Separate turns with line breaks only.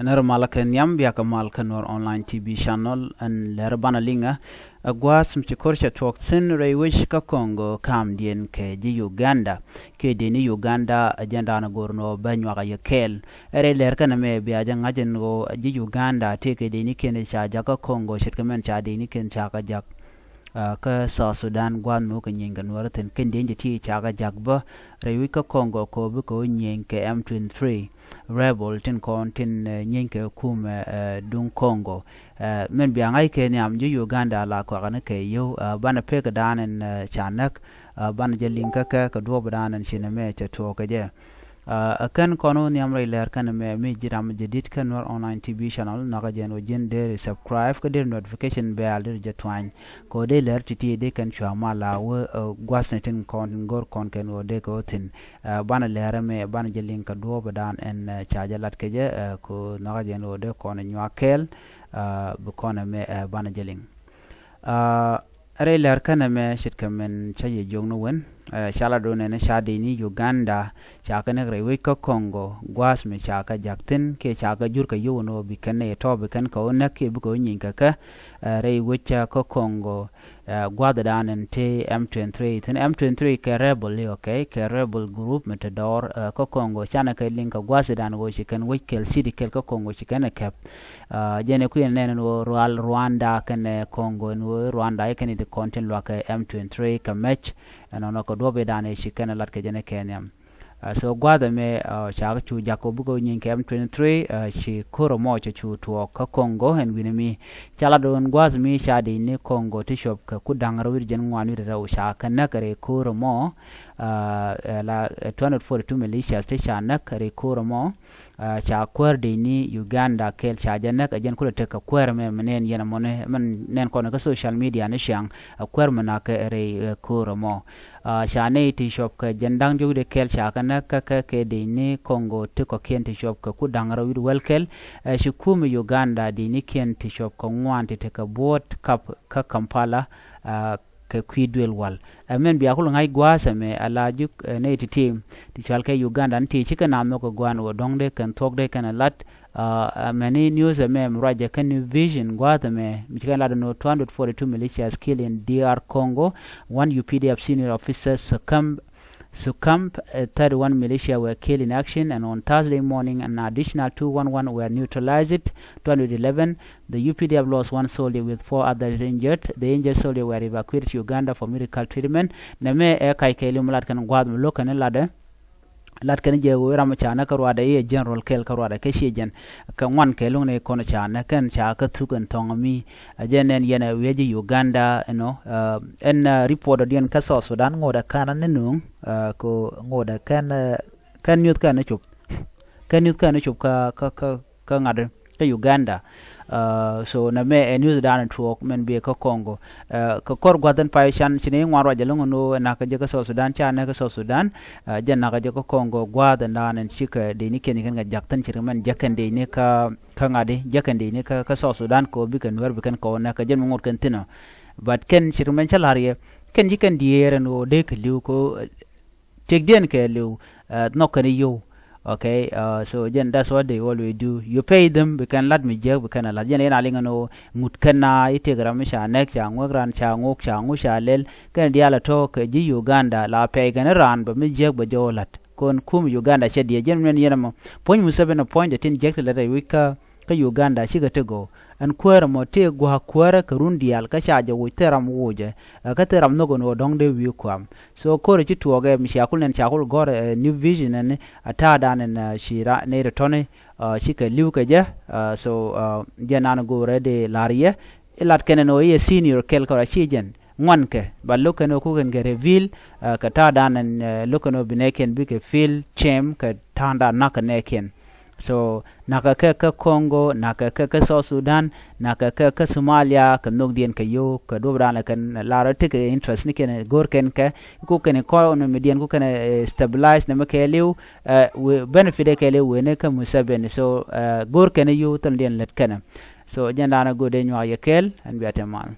Ner malakan yam biaka malkan or online TV channel and lerbana linga agwas mchikorsha twoksin reiwish ka Kɔŋgö kam dien ke di Uganda ke dini Uganda agenda na gorno banywa ga kɛɛl ere lerka na me bi aja ngajen go di Uganda te ke dini kene cha jaka Kɔŋgö shitkamen cha dini ken cha ka jak ka South Sudan gwan mo ka nyinga nuaraten ken denje ti cha ga jak ba reiwi ka Kɔŋgö ko bu ko nyen ke M23 rebel tin kon tin nyinke kum dung Kɔŋgö men bi angai ke ni am ju Uganda la ko kana ke yo bana pe ka danen chanak bana jelinka ka do badanen shineme cha to ka je akan kono ni amray ler kan me mi jiram jedit kan war online TV channel naga jen o jen de subscribe ka der notification bell der jetwan ko de ler titi de kan chama la wo gwasnetin kon gor kon ken o de ko tin bana ler me bana jelin ka do badan en chajalat ke je ko naga jen o de kon nywa kɛɛl bu kon me bana jelin are ler kan me shit kamen chaye jongno wen shala do ne shadi ni Uganda chaka ne rewe ka Kɔŋgö gwas me chaka jakten ke chaka jur ka yo no bi kan ne to bi kan ko ne ke bu ko nyin ka rewe cha ka Kɔŋgö gwada danen te M23 ten M23 ke rebel okay ke rebel group metador ka Kɔŋgö chana ke linka gwasa dan go chikan we kel city kel ka Kɔŋgö chikan kep jene ku ne no Rwanda kan Kɔŋgö no Rwanda ke ni de content lo ka M23 ka match no ko do be dane chikan lat ke jene kenyam so gwada me chaga chu jakobu go nyin ke M23 chi koro mo chu to ka Kɔŋgö en winimi chala don gwaz mi shadi ni Kɔŋgö ti shop ka ku dangaro wirjen ngwani ra u sha kan nakare koro mo la 242 militias te sha nakare koro mo cha kuäär de ni Uganda kel cha janak ajen kula te ka kuäär me menen yena mone man nen kono ka social media ne shang kuäär mana ka re koro mo sha ne ti shop ka jendang jude kel cha kana ka ke de ni Kɔŋgö te ko ken ti shop ka ku dangaro wir welkel shi kum Uganda de ni ken ti shop ka ngwan te ka bot kap ka Kampala ke kwidwel wal men biya kulu ngai gwasa me alajuk ne ti team ti chalke Uganda nti chika namno ko gwan wo dongde kan tokde kan lat many news me mraja kan vision gwata me michika lado no 242 militias killed in DR Congo, one UPDF senior officer succumbed 31 militia were killed in action, and on Thursday morning an additional 211 were neutralized. 211 the UPDF lost one soldier with 4 others injured. The injured soldier were evacuated to Uganda for medical treatment. Name kai kailu mulat kan gwad mulo kan lade lat kan je ram chana karwada ye general kel karwada ke shejen kan wan kelung ne kono chana kan cha ka tukan tongami ajenen yena weji Uganda en report dien ka South Sudan ngoda kana ne nung ko ngoda kan nyut kan chup ka ngade ka Uganda so na me news dan truok men be ka Kɔŋgö ka kor gwadan pa shan chine ngwaro jalungo no na ka je ka South Sudan cha na ka South Sudan jan na ka je ka Kɔŋgö gwadan dan chika de ni ken ga jaktan chirman jakan de ni ka ngade jakan de ni ka South Sudan ko bi kan wer bi kan ko na ka jen ngot kan tino but ken chirman chalariye ken jikan diere no de ka liu ko tek den ka liu no kan yo. Okay, so again, that's what they always do. You pay them, we can let me jerk, we can let you know, Mutkana, Itegramisha, Nexa, Wagran, Changok, Changusha, Lel, can diala talk, Uganda, La Pagan run, but me jerk, but Jolat. Con cum Uganda, shed the gentleman Yenamo. Point Museven appointed injected letter wika Uganda, she got to go. And kuäär mo te gwa kuäär karundial ka shaja wo teram woje ka teram no gono dong de wi kwam so ko re tuo ge mi shakul nen shakul gor new vision and ata dan en shira ne retone shika liu ka je so jenan go re de larie elat keneno ye senior kel ko shijen ngwanke ba lokano ku ken ge reveal ka ta dan en lokano bineken bi ke feel chem ka tanda nakaneken so naka ka Kɔŋgö naka ka South Sudan naka ka Somalia ka nogdien ka yo ka dobrana kan lara tik interest ni ken gor ken ka ku ken ko no median ku ken stabilize na makeliu we benefit ke le we ne ka musaben so gor ken yo tan den let kana so jandana go de nywa yekel an biatemal